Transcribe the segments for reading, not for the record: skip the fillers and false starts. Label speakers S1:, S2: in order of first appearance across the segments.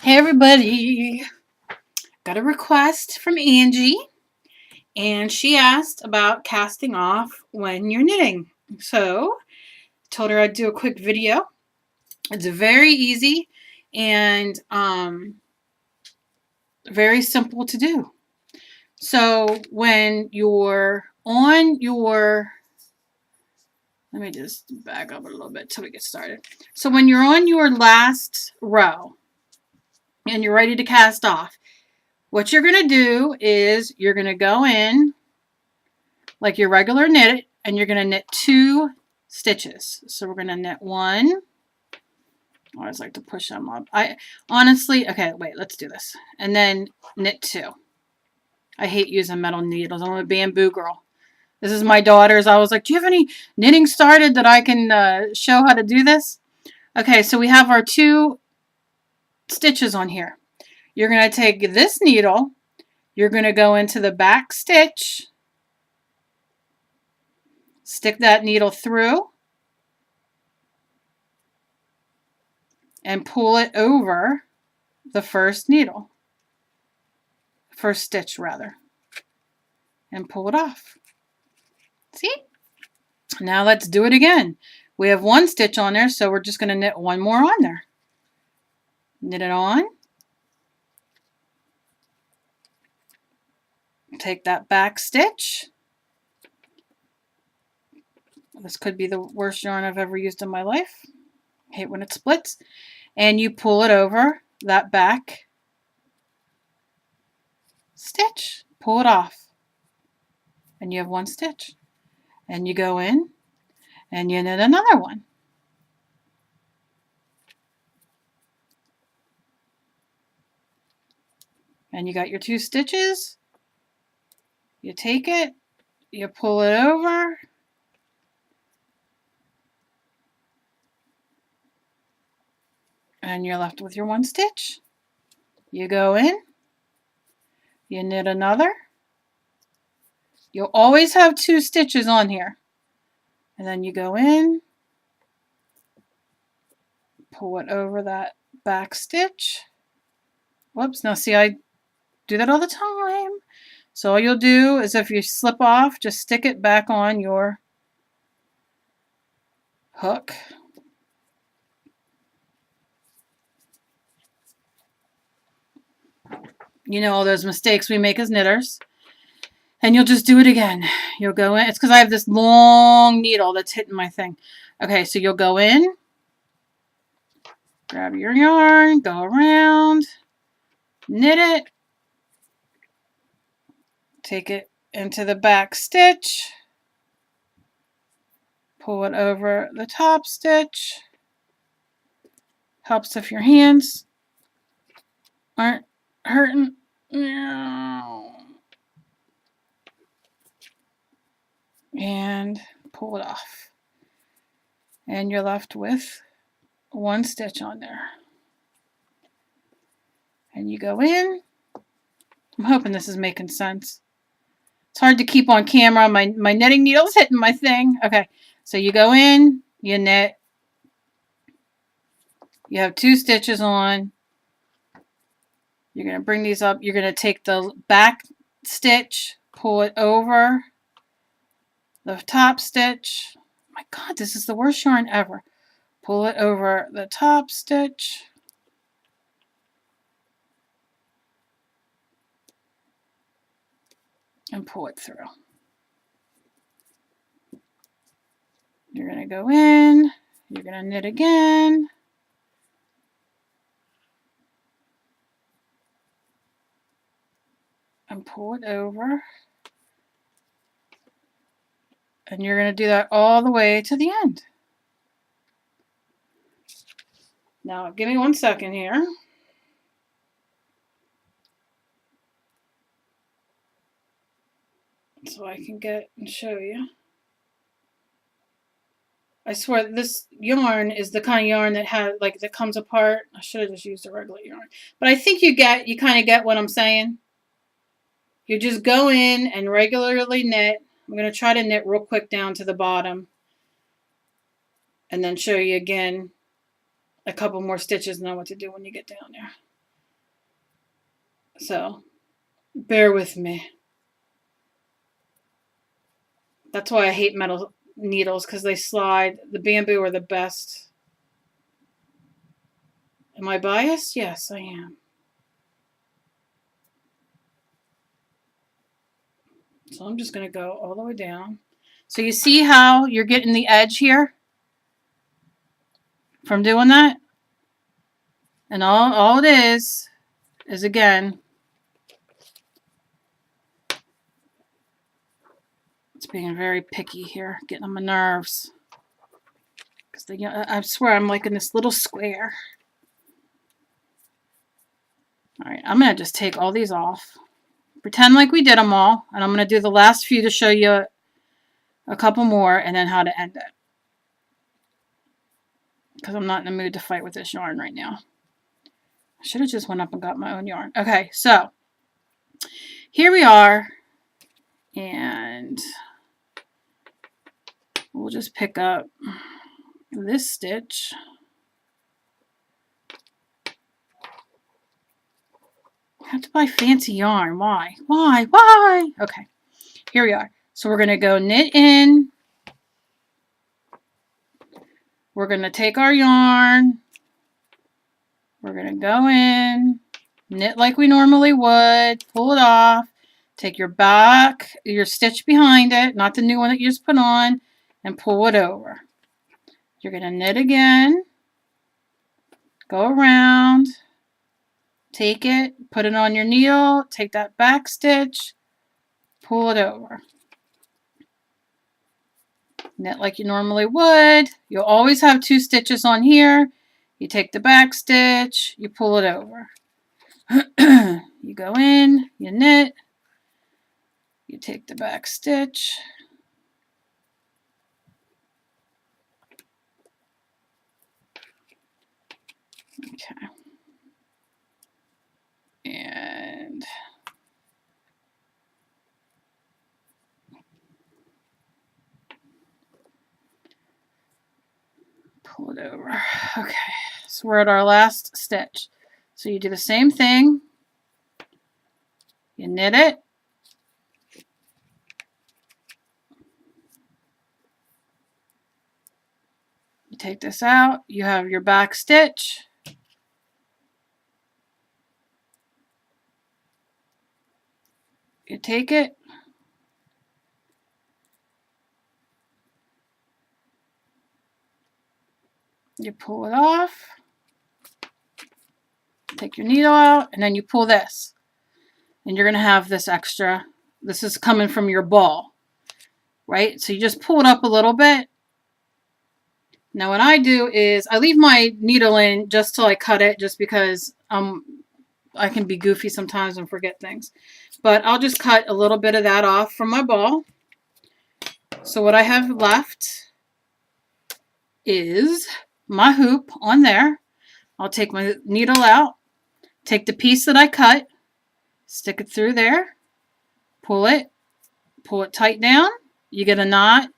S1: Hey everybody, got a request from Angie and she asked about casting off when you're knitting. So told her I'd do a quick video. It's very easy and very simple to do. So when you're on your, let me just back up a little bit till we get started. So when you're on your last row and you're ready to cast off, what you're going to do is you're going to go in like your regular knit and you're going to knit 2 stitches. So we're going to knit 1. I always like to push them up. I honestly, okay, wait, let's do this. And then knit 2. I hate using metal needles. I'm a bamboo girl. This is my daughter's. I was like, do you have any knitting started that I can show how to do this? Okay, so we have our 2 stitches on here. You're going to take this needle. You're going to go into the back stitch. Stick that needle through. And pull it over the first needle. First stitch, rather. And pull it off. See? Now let's do it again. We have 1 stitch on there, so we're just going to knit 1 more on there. Knit it on. Take that back stitch. This could be the worst yarn I've ever used in my life. I hate when it splits. And you pull it over that back stitch. Pull it off. And you have 1 stitch. And you go in and you knit another one. And you got your 2 stitches. You take it, you pull it over, and you're left with your 1 stitch. You go in, you knit another. You'll always have 2 stitches on here. And then you go in, pull it over that back stitch. Whoops, now see, I do that all the time. So all you'll do is if you slip off, just stick it back on your hook. You know all those mistakes we make as knitters. And you'll just do it again. You'll go in. It's because I have this long needle that's hitting my thing. Okay, so you'll go in. Grab your yarn. Go around. Knit it. Take it into the back stitch. Pull it over the top stitch. Helps if your hands aren't hurting. And pull it off. And you're left with 1 stitch on there. And you go in. I'm hoping this is making sense. It's hard to keep on camera. My knitting needle's hitting my thing. Okay, so you go in, you knit. You have 2 stitches on. You're going to bring these up. You're going to take the back stitch, pull it over the top stitch. Oh my God, this is the worst yarn ever. Pull it over the top stitch. And pull it through. You're going to go in. You're going to knit again. And pull it over. And you're going to do that all the way to the end. Now, give me 1 second here. So I can get and show you. I swear this yarn is the kind of yarn that that comes apart. I should have just used a regular yarn. But I think you kind of get what I'm saying. You just go in and regularly knit. I'm going to try to knit real quick down to the bottom. And then show you again a couple more stitches and know what to do when you get down there. So bear with me. That's why I hate metal needles, because they slide. The bamboo are the best. Am I biased? Yes, I am. So I'm just going to go all the way down. So you see how you're getting the edge here from doing that? And all it is again, it's being very picky here, getting on my nerves. Because I swear I'm like in this little square. All right, I'm going to just take all these off. Pretend like we did them all. And I'm going to do the last few to show you a couple more and then how to end it. Because I'm not in the mood to fight with this yarn right now. I should have just went up and got my own yarn. Okay, so here we are. And we'll just pick up this stitch. I have to buy fancy yarn. Why? Why? Okay, here we are. So we're going to go knit in. We're going to take our yarn. We're going to go in, knit like we normally would, pull it off, take your stitch behind it, not the new one that you just put on, and pull it over. You're going to knit again, go around, take it, put it on your needle, take that back stitch, pull it over. Knit like you normally would. You'll always have 2 stitches on here. You take the back stitch, you pull it over. You go in, you knit, you take the back stitch, okay, and pull it over. Okay, so we're at our last stitch. So you do the same thing. You knit it. You take this out. You have your back stitch. You take it. You pull it off. Take your needle out, and then you pull this. And you're going to have this extra. This is coming from your ball, right? So you just pull it up a little bit. Now what I do is I leave my needle in just till I cut it, just because I can be goofy sometimes and forget things. But I'll just cut a little bit of that off from my ball. So what I have left is my hoop on there. I'll take my needle out, take the piece that I cut, stick it through there, pull it tight down. You get a knot.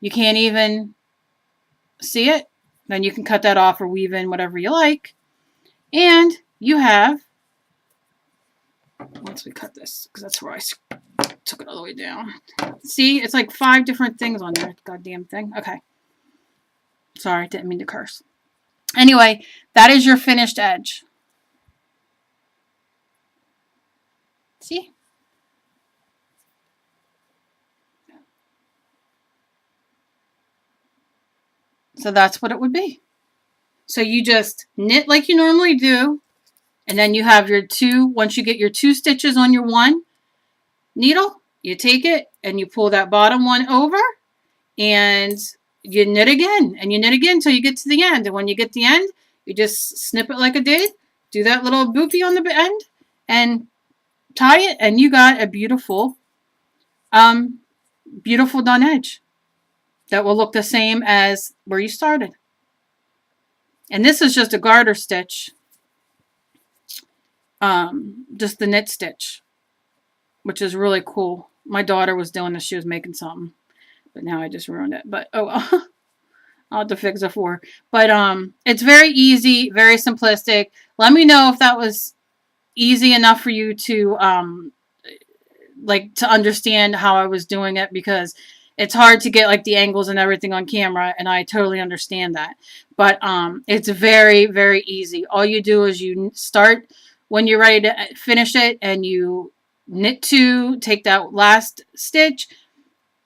S1: You can't even see it. Then you can cut that off or weave in whatever you like. And you have, once we cut this, because that's where I took it all the way down. See, it's like 5 different things on there. Goddamn thing. Okay. Sorry, didn't mean to curse. Anyway, that is your finished edge. See? So that's what it would be. So you just knit like you normally do, and then you have your 2, once you get your 2 stitches on your 1 needle, you take it and you pull that bottom one over, and you knit again, and you knit again until you get to the end. And when you get to the end, you just snip it like I did, do that little boopy on the end, and tie it, and you got a beautiful, beautiful done edge that will look the same as where you started. And this is just a garter stitch, just the knit stitch, which is really cool. My daughter was doing this. She was making something, but now I just ruined it. But oh well. I'll have to fix it for her. But it's very easy, very simplistic. Let me know if that was easy enough for you to like to understand how I was doing it, because it's hard to get like the angles and everything on camera, and I totally understand that. But it's very, very easy. All you do is you start when you're ready to finish it, and you knit two, take that last stitch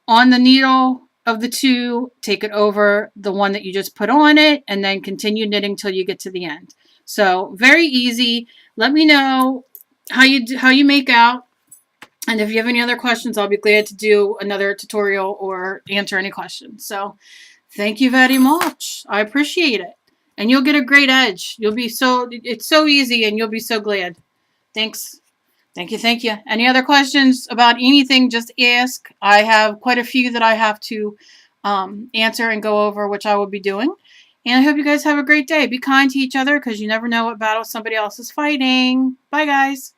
S1: on the needle of the two, take it over the one that you just put on it, and then continue knitting till you get to the end. So very easy. Let me know how you make out. And if you have any other questions, I'll be glad to do another tutorial or answer any questions. So thank you very much. I appreciate it. And you'll get a great edge. It's so easy, and you'll be so glad. Thanks. Thank you. Thank you. Any other questions about anything, just ask. I have quite a few that I have to answer and go over, which I will be doing. And I hope you guys have a great day. Be kind to each other, because you never know what battle somebody else is fighting. Bye, guys.